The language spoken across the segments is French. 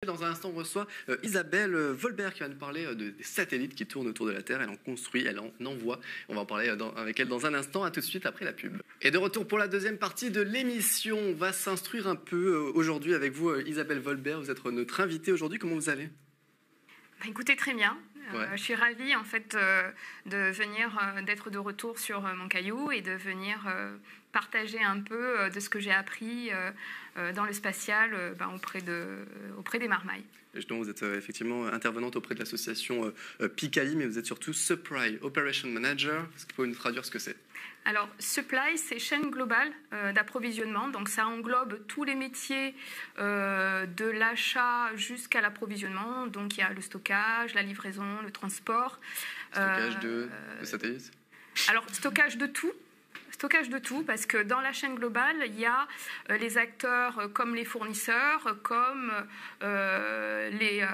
Dans un instant, on reçoit Isabelle Volbert qui va nous parler des satellites qui tournent autour de la Terre. Elle en construit, elle en envoie. On va en parler avec elle dans un instant. À tout de suite après la pub. Et de retour pour la deuxième partie de l'émission. On va s'instruire un peu aujourd'hui avec vous, Isabelle Volbert. Vous êtes notre invitée aujourd'hui. Comment vous allez ? Écoutez, très bien. Ouais. Je suis ravie en fait de venir, d'être de retour sur mon caillou et de venir partager un peu de ce que j'ai appris dans le spatial auprès des marmailles. Justement, vous êtes effectivement intervenante auprès de l'association PICAI, mais vous êtes surtout Supply Operation Manager. Est-ce que vous pouvez nous traduire ce que c'est ? Alors, supply, c'est chaîne globale d'approvisionnement. Donc, ça englobe tous les métiers de l'achat jusqu'à l'approvisionnement. Donc, il y a le stockage, la livraison, le transport. Stockage de satellites ? Alors, stockage de tout. Stockage de tout, parce que dans la chaîne globale, il y a les acteurs comme les fournisseurs, comme les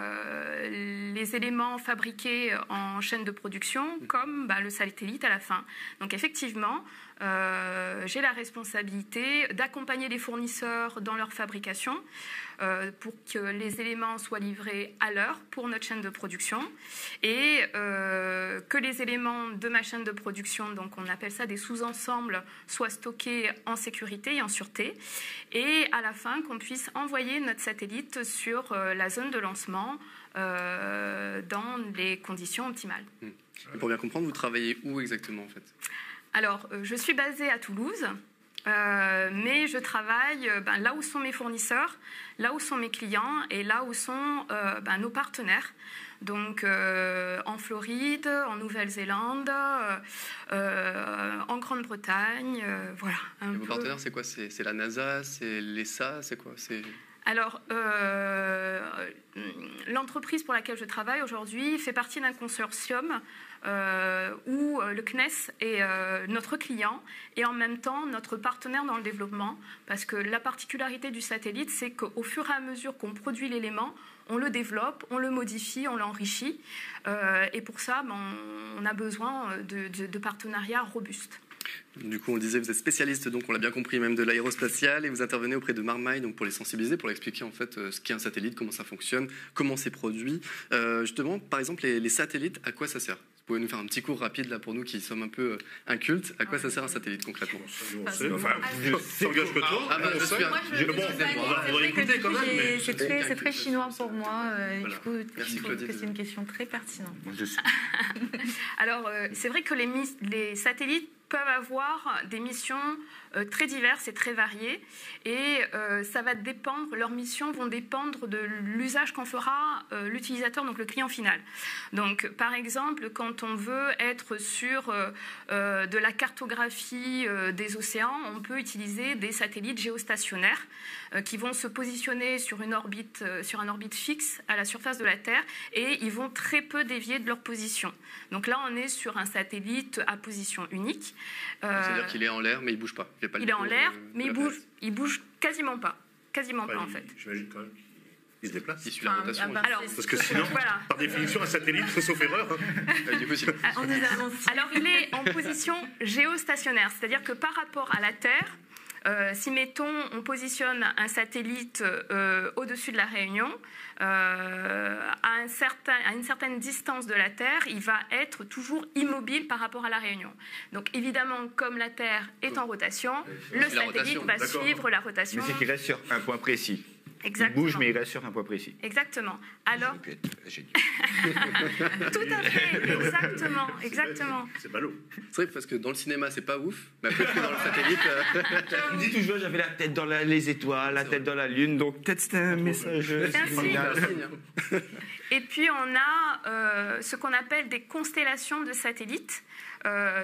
éléments fabriqués en chaîne de production, comme le satellite à la fin. Donc effectivement, j'ai la responsabilité d'accompagner les fournisseurs dans leur fabrication pour que les éléments soient livrés à l'heure pour notre chaîne de production et que les éléments de ma chaîne de production, donc on appelle ça des sous-ensembles, soient stockés en sécurité et en sûreté, et à la fin qu'on puisse envoyer notre satellite sur la zone de lancement dans les conditions optimales. Et pour bien comprendre, vous travaillez où exactement en fait ? Alors, je suis basée à Toulouse, mais je travaille là où sont mes fournisseurs, là où sont mes clients et là où sont nos partenaires. Donc, en Floride, en Nouvelle-Zélande, en Grande-Bretagne, voilà. Et vos partenaires, c'est quoi ? C'est la NASA, c'est l'ESA, c'est quoi ? Alors, l'entreprise pour laquelle je travaille aujourd'hui fait partie d'un consortium où le CNES est notre client et en même temps notre partenaire dans le développement. Parce que la particularité du satellite, c'est qu'au fur et à mesure qu'on produit l'élément, on le développe, on le modifie, on l'enrichit. Et pour ça, on a besoin de partenariats robustes. Du coup, on disait, vous êtes spécialiste, donc on l'a bien compris, même de l'aérospatiale, et vous intervenez auprès de Marmaille, donc pour les sensibiliser, pour expliquer en fait ce qu'est un satellite, comment ça fonctionne, comment c'est produit. Justement, par exemple, les satellites, à quoi ça sert ? Vous pouvez nous faire un petit cours rapide là pour nous qui sommes un peu incultes. À quoi ça sert un satellite concrètement ? On sait, enfin, ça engage que toi. Ah bah, je suis on va écouter quand même. Mais... C'est très chinois pour moi. Voilà. Du coup, je trouve que c'est une question très pertinente. Alors, c'est vrai que les satellites peuvent avoir des missions très diverses et très variées et ça va dépendre, leurs missions vont dépendre de l'usage qu'en fera l'utilisateur, donc le client final. Donc par exemple, quand on veut être sur de la cartographie des océans, on peut utiliser des satellites géostationnaires qui vont se positionner sur un orbite fixe à la surface de la Terre et ils vont très peu dévier de leur position. Donc là, on est sur un satellite à position unique. C'est-à-dire qu'il est en l'air, mais il ne bouge pas. Il est en l'air, mais il bouge quasiment pas. Quasiment pas, en fait. J'imagine quand même qu'il se déplace. Il suit la rotation. Parce que sinon, voilà. Par définition, un satellite, sauf erreur. Du coup, alors, il est en position géostationnaire, c'est-à-dire que par rapport à la Terre, si, mettons, on positionne un satellite au-dessus de la Réunion, à une certaine distance de la Terre, il va être toujours immobile par rapport à la Réunion. Donc, évidemment, comme la Terre est en rotation, le satellite va suivre la rotation. Mais c'est qu'il reste sur un point précis. Exactement. Il bouge, mais il reste sur un point précis. Exactement. Alors, génial. tout à fait, exactement. C'est ballot. C'est vrai parce que dans le cinéma, c'est pas ouf, mais après dans le satellite. Je me dis toujours, j'avais la tête dans les étoiles, la tête dans la lune, donc peut-être c'était un message. Et puis on a ce qu'on appelle des constellations de satellites.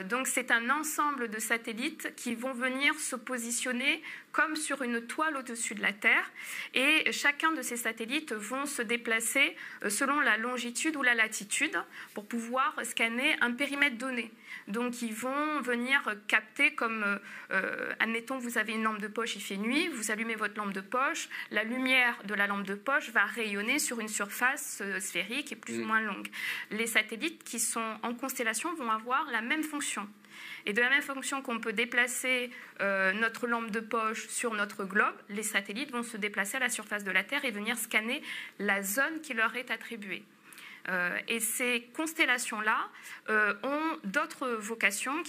Donc c'est un ensemble de satellites qui vont venir se positionner comme sur une toile au-dessus de la Terre et chacun de ces satellites vont se déplacer selon la longitude ou la latitude pour pouvoir scanner un périmètre donné. Donc ils vont venir capter comme, admettons vous avez une lampe de poche, il fait nuit, vous allumez votre lampe de poche, la lumière de la lampe de poche va rayonner sur une surface sphérique et plus ou moins longue. Les satellites qui sont en constellation vont avoir la même fonction. Et de la même fonction qu'on peut déplacer notre lampe de poche sur notre globe, les satellites vont se déplacer à la surface de la Terre et venir scanner la zone qui leur est attribuée. Et ces constellations-là ont d'autres vocations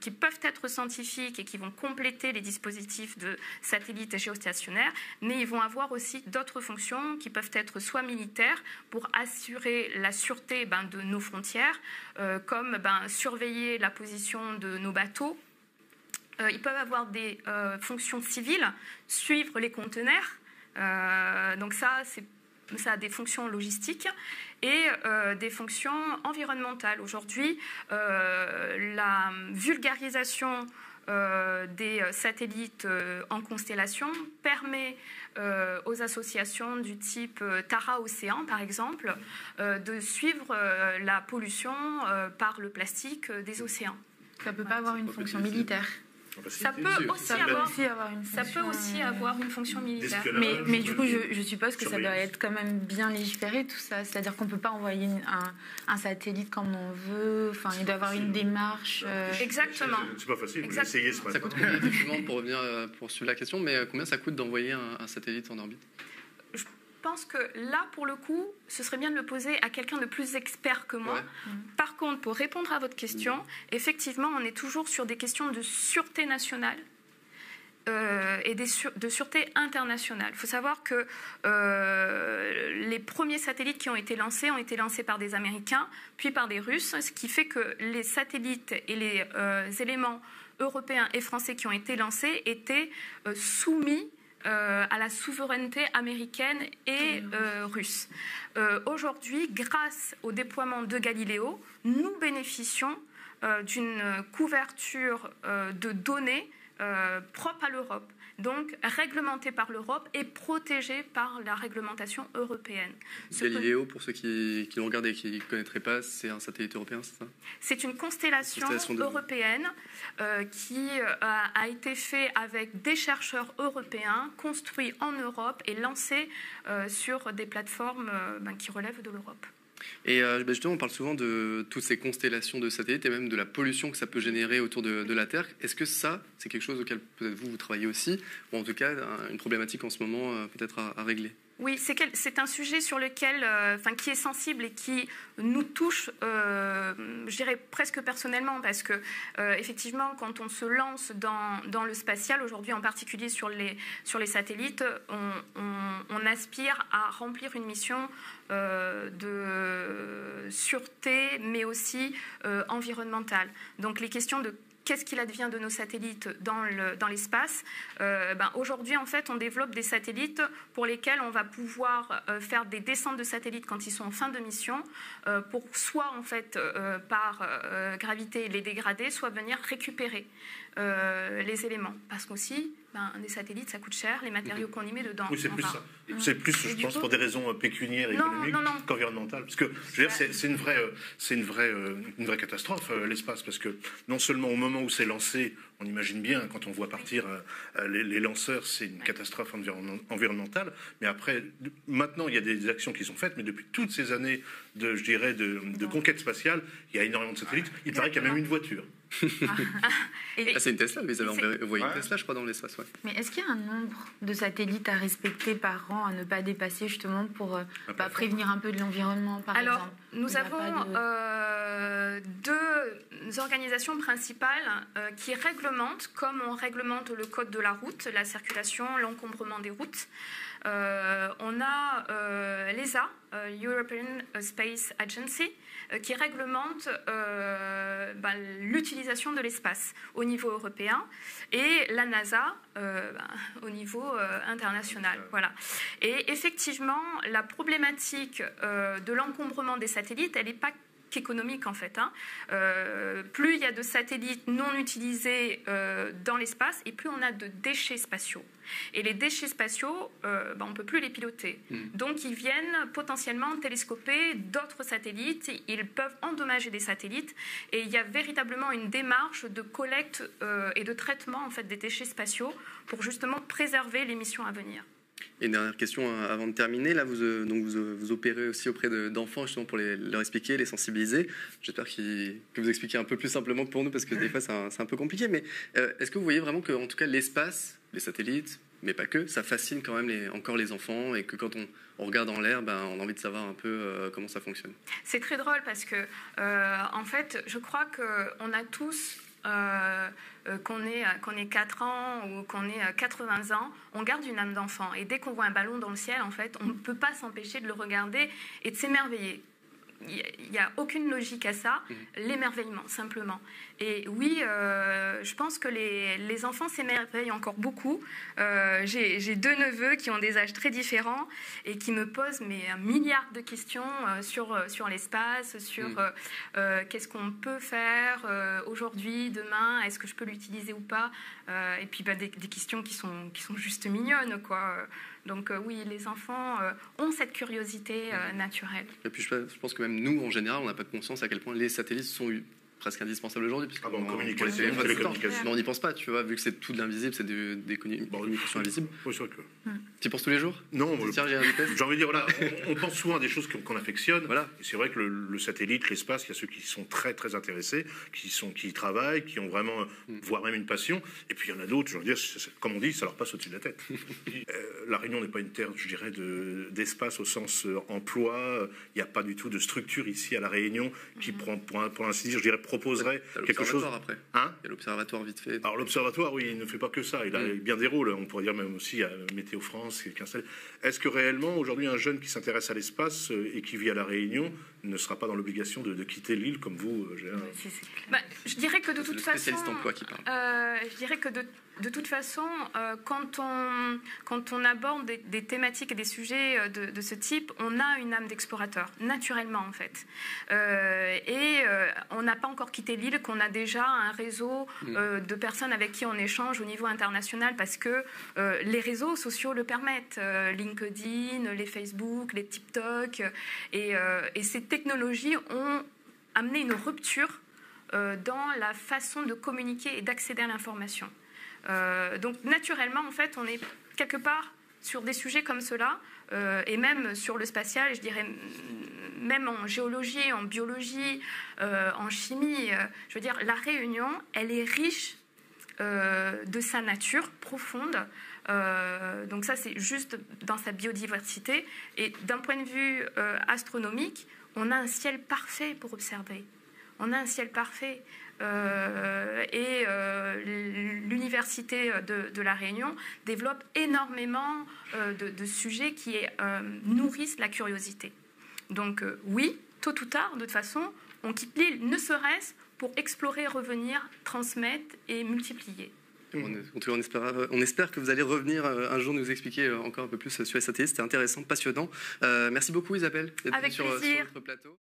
qui peuvent être scientifiques et qui vont compléter les dispositifs de satellites géostationnaires, mais ils vont avoir aussi d'autres fonctions qui peuvent être soit militaires pour assurer la sûreté de nos frontières, comme surveiller la position de nos bateaux. Ils peuvent avoir des fonctions civiles, suivre les conteneurs. Donc ça a des fonctions logistiques et des fonctions environnementales. Aujourd'hui, la vulgarisation des satellites en constellation permet aux associations du type Tara Océan, par exemple, de suivre la pollution par le plastique des océans. Ça ne peut pas avoir une fonction militaire. Ça peut aussi avoir une fonction militaire. Mais du coup, je suppose que ça doit être quand même bien légiféré, tout ça. C'est-à-dire qu'on ne peut pas envoyer un satellite comme on veut. Enfin, il doit y avoir une démarche. Exactement. C'est pas facile, vous l'essayez ce matin. Ça coûte combien, effectivement, pour revenir pour suivre la question, mais combien ça coûte d'envoyer un satellite en orbite? Je pense que là, pour le coup, ce serait bien de le poser à quelqu'un de plus expert que moi. Ouais. Par contre, pour répondre à votre question, effectivement, on est toujours sur des questions de sûreté nationale et de sûreté internationale. Il faut savoir que les premiers satellites qui ont été lancés par des Américains, puis par des Russes, ce qui fait que les satellites et les éléments européens et français qui ont été lancés étaient soumis à la souveraineté américaine et russe. Aujourd'hui, grâce au déploiement de Galileo, nous bénéficions d'une couverture de données propre à l'Europe, donc réglementée par l'Europe et protégée par la réglementation européenne. Galileo, pour ceux qui l'ont regardé et qui ne connaîtraient pas, c'est un satellite européen, c'est ça? C'est une constellation européenne qui a été faite avec des chercheurs européens, construits en Europe et lancés sur des plateformes qui relèvent de l'Europe. Et justement, on parle souvent de toutes ces constellations de satellites et même de la pollution que ça peut générer autour de la Terre. Est-ce que ça, c'est quelque chose auquel peut-être vous travaillez aussi, ou en tout cas une problématique en ce moment peut-être à régler? Oui, c'est un sujet sur lequel, qui est sensible et qui nous touche, je dirais presque personnellement, parce que effectivement, quand on se lance dans le spatial, aujourd'hui en particulier sur les satellites, on aspire à remplir une mission de sûreté, mais aussi environnementale. Donc les questions de qu'est-ce qu'il advient de nos satellites dans l'espace? Aujourd'hui, en fait, on développe des satellites pour lesquels on va pouvoir faire des descentes de satellites quand ils sont en fin de mission, pour soit, en fait, par gravité les dégrader, soit venir récupérer les éléments. Parce qu'aussi, des satellites, ça coûte cher, les matériaux qu'on y met dedans. Oui, c'est plus ça. C'est plus, je pense, pour des raisons pécuniaires et économiques qu'environnementales. Parce que, je veux dire, c'est une vraie catastrophe, l'espace. Parce que non seulement au moment où c'est lancé, on imagine bien, quand on voit partir les lanceurs, c'est une catastrophe environnementale. Mais après, maintenant, il y a des actions qui sont faites, mais depuis toutes ces années de conquête spatiale, il y a énormément de satellites. Il paraît qu'il y a même une voiture. C'est une Tesla, mais ils avaient envoyé une Tesla, je crois, dans l'espace. Ouais. Mais est-ce qu'il y a un nombre de satellites à respecter par an, à ne pas dépasser, justement, pour prévenir un peu de l'environnement, par exemple? Alors, nous avons deux organisations principales qui réglementent, comme on réglemente le code de la route, la circulation, l'encombrement des routes. On a l'ESA, European Space Agency, qui réglemente l'utilisation de l'espace au niveau européen, et la NASA au niveau international. Voilà. Et effectivement, la problématique de l'encombrement des satellites, elle n'est pas qu'économique en fait. Plus il y a de satellites non utilisés dans l'espace, et plus on a de déchets spatiaux. Et les déchets spatiaux, on ne peut plus les piloter. Donc ils viennent potentiellement télescoper d'autres satellites, ils peuvent endommager des satellites, et il y a véritablement une démarche de collecte et de traitement en fait, des déchets spatiaux pour justement préserver les missions à venir. Et une dernière question avant de terminer. Là, vous opérez aussi auprès d'enfants justement pour leur expliquer, les sensibiliser. J'espère que vous expliquez un peu plus simplement que pour nous parce que des fois c'est un peu compliqué. Mais est-ce que vous voyez vraiment que, en tout cas, l'espace, les satellites, mais pas que, ça fascine quand même encore les enfants et que quand on regarde en l'air, on a envie de savoir un peu comment ça fonctionne. C'est très drôle parce que, en fait, je crois qu'on a tous... qu'on ait 4 ans ou qu'on ait 80 ans, on garde une âme d'enfant. Et dès qu'on voit un ballon dans le ciel, en fait, on ne peut pas s'empêcher de le regarder et de s'émerveiller. Il n'y a aucune logique à ça, l'émerveillement, simplement. Et oui, je pense que les enfants s'émerveillent encore beaucoup. J'ai 2 neveux qui ont des âges très différents et qui me posent un milliard de questions sur l'espace, sur qu'est-ce qu'on peut faire aujourd'hui, demain, est-ce que je peux l'utiliser ou pas, et puis des questions qui sont juste mignonnes, quoi. Donc oui, les enfants ont cette curiosité naturelle. Et puis je pense que même nous, en général, on n'a pas de conscience à quel point les satellites sont presque indispensables aujourd'hui. Mais on n'y pense pas, tu vois, vu que c'est tout de l'invisible, c'est des communications invisibles. Oui, c'est vrai que... Tu y penses tous les jours? Non, j'ai envie de dire, voilà, on pense souvent à des choses qu'on affectionne. Voilà. Et c'est vrai que le satellite, l'espace, il y a ceux qui sont très très intéressés, qui y travaillent, qui ont vraiment, voire même une passion. Et puis il y en a d'autres, je veux dire, comme on dit, ça leur passe au-dessus de la tête. La Réunion n'est pas une terre, je dirais, d'espace au sens emploi. Il n'y a pas du tout de structure ici à la Réunion qui, pour ainsi dire, je dirais, proposerait quelque chose. Après. Hein? Il y a l'observatoire vite fait. Alors l'observatoire, oui, il ne fait pas que ça. Il a bien des rôles. On pourrait dire même aussi à Météo France. Est-ce que réellement, aujourd'hui, un jeune qui s'intéresse à l'espace et qui vit à La Réunion ne sera pas dans l'obligation de quitter l'île comme vous, je dirais que de toute façon... C'est le spécialiste emploi qui parle. Je dirais que de toute façon, quand on aborde des thématiques et des sujets de ce type, on a une âme d'explorateur, naturellement en fait. On n'a pas encore quitté l'île, qu'on a déjà un réseau de personnes avec qui on échange au niveau international parce que les réseaux sociaux le permettent. LinkedIn, les Facebook, les TikTok. Et ces technologies ont amené une rupture dans la façon de communiquer et d'accéder à l'information. Donc naturellement, en fait, on est quelque part sur des sujets comme cela, et même sur le spatial, je dirais même en géologie, en biologie, en chimie. Je veux dire, la Réunion, elle est riche de sa nature profonde. Donc ça, c'est juste dans sa biodiversité. Et d'un point de vue astronomique, on a un ciel parfait pour observer. On a un ciel parfait. L'Université de La Réunion développe énormément de sujets qui nourrissent la curiosité. Donc oui, tôt ou tard, de toute façon, on quitte l'île, ne serait-ce pour explorer, revenir, transmettre et multiplier. On espère que vous allez revenir un jour nous expliquer encore un peu plus sur les satellites. C'était intéressant, passionnant. Merci beaucoup Isabelle d'être venue sur notre plateau.